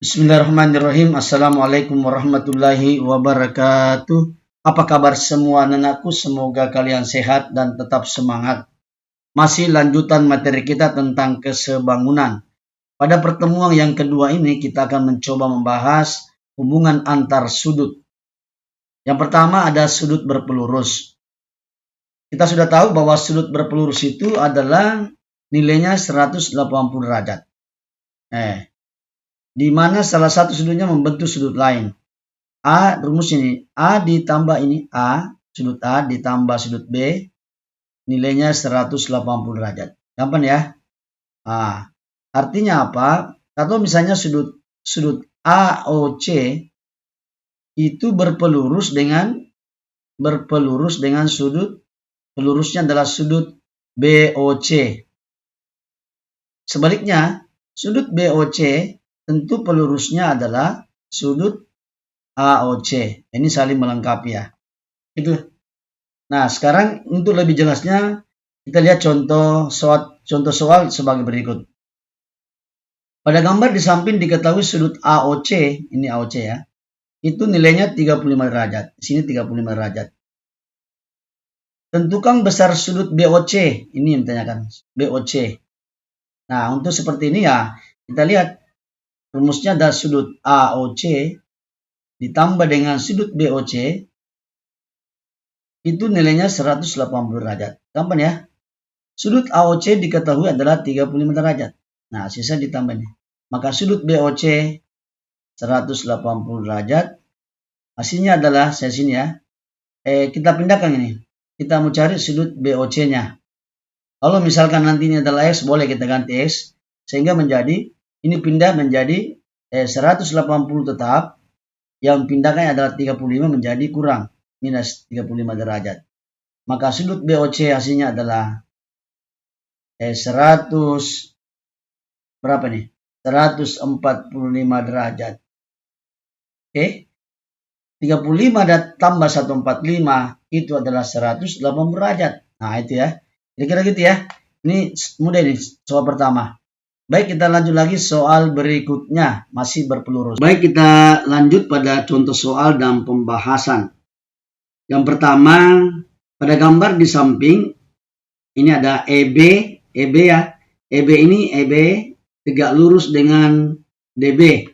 Bismillahirrahmanirrahim. Assalamualaikum warahmatullahi wabarakatuh. Apa kabar semua anakku? Semoga kalian sehat dan tetap semangat. Masih lanjutan materi kita tentang kesebangunan. Pada pertemuan yang kedua ini kita akan mencoba membahas hubungan antar sudut. Yang pertama ada sudut berpelurus. Kita sudah tahu bahwa sudut berpelurus itu adalah nilainya 180 derajat. Di mana salah satu sudutnya membentuk sudut lain. Rumus ini, A ditambah ini A, sudut A ditambah sudut B, nilainya 180 derajat. Gampang ya? Artinya apa? Kalau misalnya sudut AOC itu berpelurus dengan sudut pelurusnya adalah sudut BOC. Sebaliknya, sudut BOC tentu pelurusnya adalah sudut AOC. Ini saling melengkapi ya. Itu. Nah, sekarang untuk lebih jelasnya kita lihat contoh soal sebagai berikut. Pada gambar di samping diketahui sudut AOC, ini AOC ya. Itu nilainya 35 derajat. Di sini 35 derajat. Tentukan besar sudut BOC. Ini yang ditanyakan, BOC. Nah, untuk seperti ini ya, kita lihat rumusnya ada sudut AOC ditambah dengan sudut BOC, itu nilainya 180 derajat. Gampang ya? Sudut AOC diketahui adalah 35 derajat. Nah, sisa ditambah ini. Maka sudut BOC 180 derajat. Hasilnya adalah saya sini ya. Kita pindahkan ini. Kita mau cari sudut BOC-nya. Kalau misalkan nanti ini adalah X, boleh kita ganti X. Sehingga menjadi, ini pindah menjadi 180 tetap. Yang pindahkan adalah 35 menjadi kurang. Minus 35 derajat. Maka sudut BOC hasilnya adalah 145 derajat. Oke. 35 tambah 145 itu adalah 180 derajat. Nah, itu ya. Kira-kira gitu ya. Ini mudah ini soal pertama. Baik, kita lanjut lagi soal berikutnya. Masih berpelurus. Baik, kita lanjut pada contoh soal dan pembahasan. Yang pertama, pada gambar di samping, ini ada EB ya. EB ini tegak lurus dengan DB.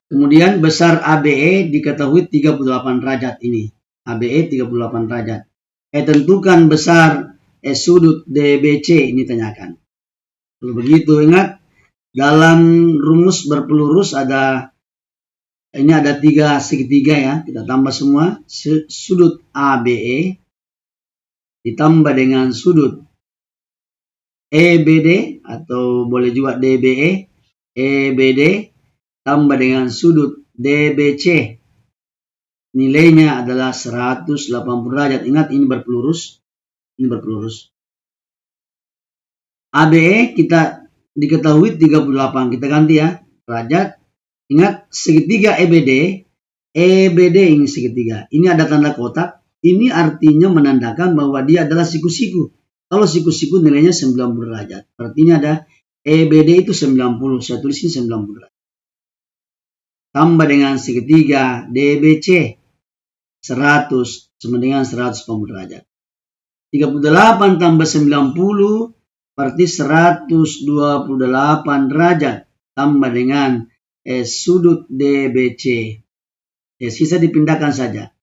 Kemudian besar ABE diketahui 38 derajat ini. ABE 38 derajat. Tentukan besar sudut DBC ini tanyakan. Kalau begitu ingat dalam rumus berpelurus ada 3 segitiga ya. Kita tambah semua. Sudut ABE ditambah dengan sudut EBD atau boleh juga DBE, EBD tambah dengan sudut DBC. Nilainya adalah 180 derajat. Ingat ini berpelurus. Ini berpelurus. ABE kita diketahui 38. Kita ganti ya. Derajat. Ingat segitiga EBD. EBD ini segitiga. Ini ada tanda kotak. Ini artinya menandakan bahwa dia adalah siku-siku. Kalau siku-siku nilainya 90 derajat. Artinya ada EBD itu 90. Saya tulis ini 90 derajat. Tambah dengan segitiga DBC 100 sama dengan 180 derajat. 38 tambah 90 berarti 128 derajat. Tambah dengan sudut DBC. Sisa dipindahkan saja.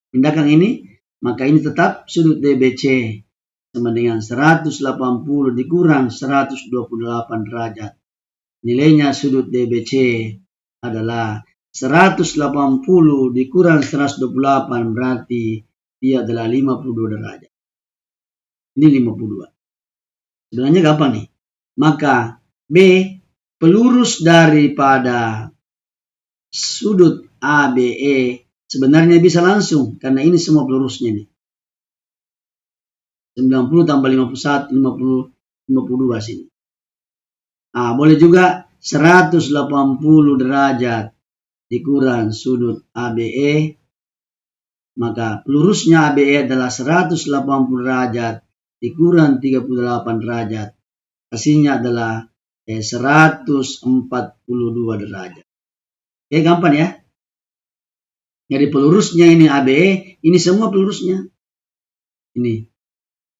Pindahkan ini, maka ini tetap sudut DBC sama dengan 180 dikurang 128 derajat. Nilainya sudut DBC adalah 180 dikurang 128 berarti dia adalah 52 derajat. Ini 52. Sebenarnya gampang nih. Maka B pelurus daripada sudut ABE sebenarnya bisa langsung karena ini semua pelurusnya nih. 90 tambah 51, 52 sini. Boleh juga 180 derajat dikurang sudut ABE, maka pelurusnya ABE adalah 180 derajat dikurang 38 derajat. Hasilnya adalah 142 derajat. Oke, gampang ya. Jadi pelurusnya ini AB, ini semua pelurusnya. Ini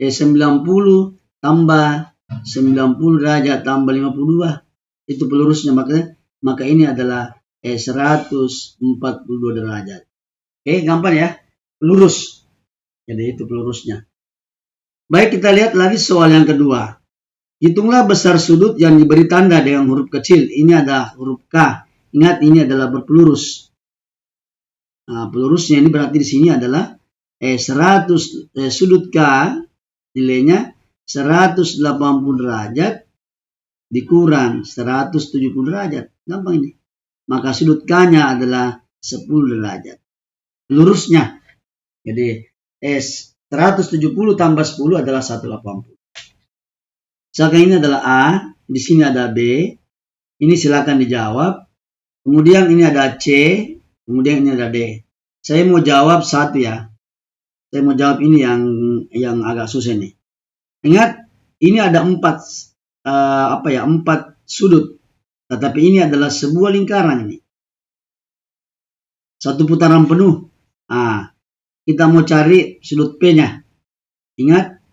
90 tambah 90 derajat tambah 52. Itu pelurusnya, maka ini adalah 142 derajat. Oke, gampang ya. Pelurus. Jadi itu pelurusnya. Baik, kita lihat lagi soal yang kedua. Hitunglah besar sudut yang diberi tanda dengan huruf kecil. Ini ada huruf K. Ingat, ini adalah berpelurus. Nah, pelurusnya ini berarti di sini adalah 100 sudut K nilainya 180 derajat dikurang 170 derajat. Gampang ini. Maka sudut K-nya adalah 10 derajat. Pelurusnya. Jadi 170 tambah 10 adalah 180. Misalkan ini adalah A, di sini ada B. Ini silakan dijawab. Kemudian ini ada C, kemudian ini ada D. Saya mau jawab satu ya. Saya mau jawab ini yang agak susah nih. Ingat, ini ada 4 sudut. Tetapi ini adalah sebuah lingkaran ini. Satu putaran penuh. Nah, kita mau cari sudut P-nya. Ingat,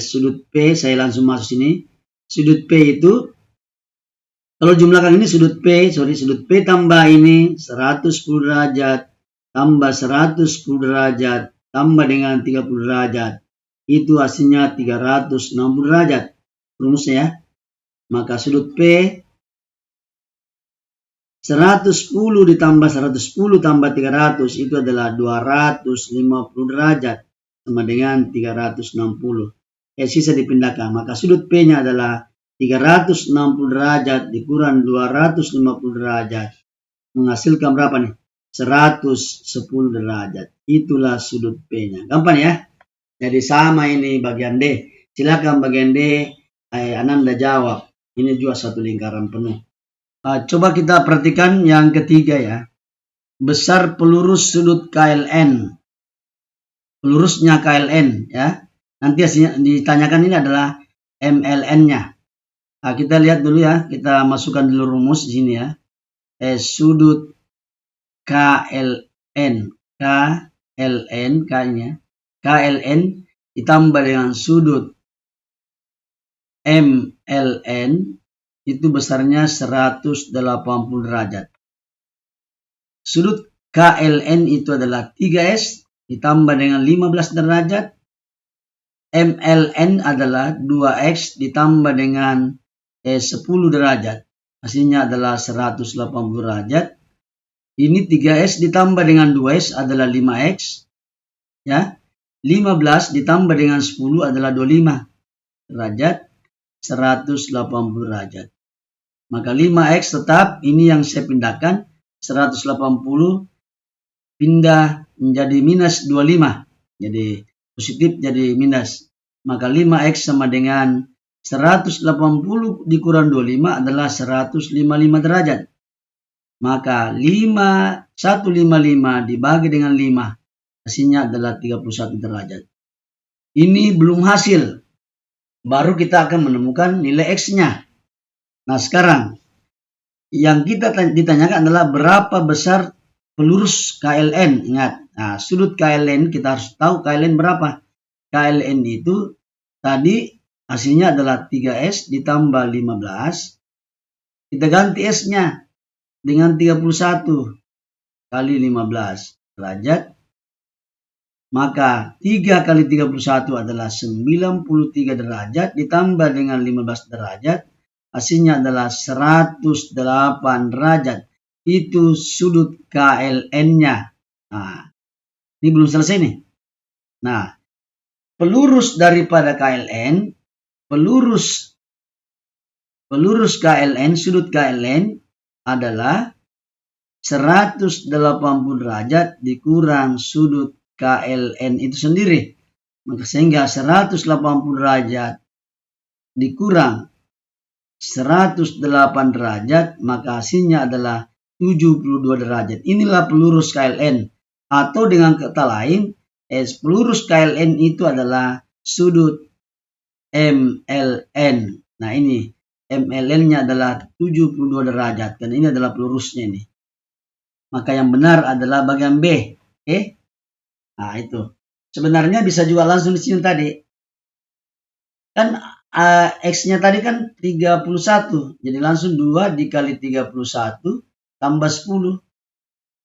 sudut P, saya langsung masuk sini. Sudut P itu, kalau jumlahkan ini sudut P tambah ini 110 derajat, tambah 110 derajat, tambah dengan 30 derajat. Itu hasilnya 360 derajat. Rumusnya ya. Maka sudut P 110 ditambah 110 tambah 300 itu adalah 250 derajat. Sama dengan 360. Sisa dipindahkan. Maka sudut P-nya adalah 360 derajat dikurang 250 derajat. Menghasilkan berapa nih? 110 derajat. Itulah sudut P-nya. Gampang ya? Jadi sama ini bagian D. Silakan bagian D. Ananda jawab. Ini juga satu lingkaran penuh. Coba kita perhatikan yang ketiga ya. Besar pelurus sudut KLN. Pelurusnya KLN ya. Nanti hasilnya ditanyakan ini adalah MLN-nya. Nah, kita lihat dulu ya. Kita masukkan dulu rumus di sini ya. Sudut KLN. KLN ditambah dengan sudut MLN itu besarnya 180 derajat. Sudut KLN itu adalah 3S ditambah dengan 15 derajat. MLN adalah 2X ditambah dengan 10 derajat. Hasilnya adalah 180 derajat. Ini 3S ditambah dengan 2S adalah 5X. Ya. 15 ditambah dengan 10 adalah 25 derajat. 180 derajat. Maka 5X tetap ini yang saya pindahkan. 180 pindah menjadi minus 25. Jadi positif jadi minus. Maka 5X sama dengan 180 dikurang 25 adalah 155 derajat. Maka 155 dibagi dengan 5. Hasilnya adalah 31 derajat. Ini belum hasil. Baru kita akan menemukan nilai X-nya. Nah sekarang, yang kita ditanyakan adalah berapa besar pelurus KLN. Ingat, nah, sudut KLN kita harus tahu KLN berapa. KLN itu tadi hasilnya adalah 3S ditambah 15. Kita ganti S-nya dengan 31 kali 15 derajat. Maka 3 kali 31 adalah 93 derajat ditambah dengan 15 derajat. Hasilnya adalah 108 derajat. Itu sudut KLN-nya. Nah, ini belum selesai nih. Nah, pelurus daripada KLN, pelurus KLN, sudut KLN adalah 180 derajat dikurang sudut KLN itu sendiri. Maka sehingga 180 derajat dikurang 108 derajat, maka hasilnya adalah 72 derajat. Inilah pelurus KLN. Atau dengan kata lain, pelurus KLN itu adalah sudut MLN. Nah ini MLN-nya adalah 72 derajat. Karena ini adalah pelurusnya ini. Maka yang benar adalah bagian B. Oke? Nah, itu. Sebenarnya bisa juga langsung di sini tadi. Kan X-nya tadi kan 31. Jadi langsung 2 dikali 31 tambah 10.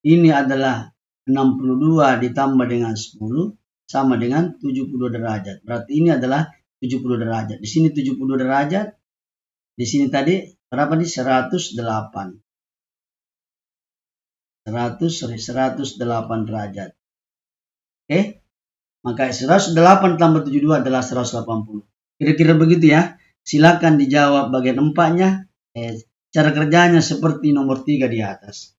Ini adalah 62 ditambah dengan 10 sama dengan 72 derajat. Berarti ini adalah 70 derajat. Di sini 70 derajat. Di sini tadi berapa nih? 108. 108 derajat. Oke? Maka 108 tambah 72 adalah 180. Kira-kira begitu ya. Silakan dijawab bagian 4-nya. Cara kerjanya seperti nomor 3 di atas.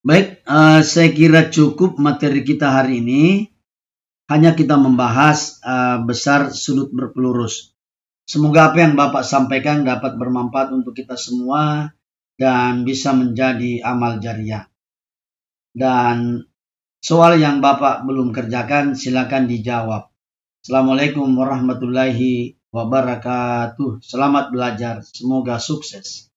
Baik, saya kira cukup materi kita hari ini. Hanya kita membahas besar sudut berpelurus. Semoga apa yang Bapak sampaikan dapat bermanfaat untuk kita semua dan bisa menjadi amal jariah. Dan soal yang Bapak belum kerjakan silakan dijawab. Assalamualaikum warahmatullahi wabarakatuh. Selamat belajar. Semoga sukses.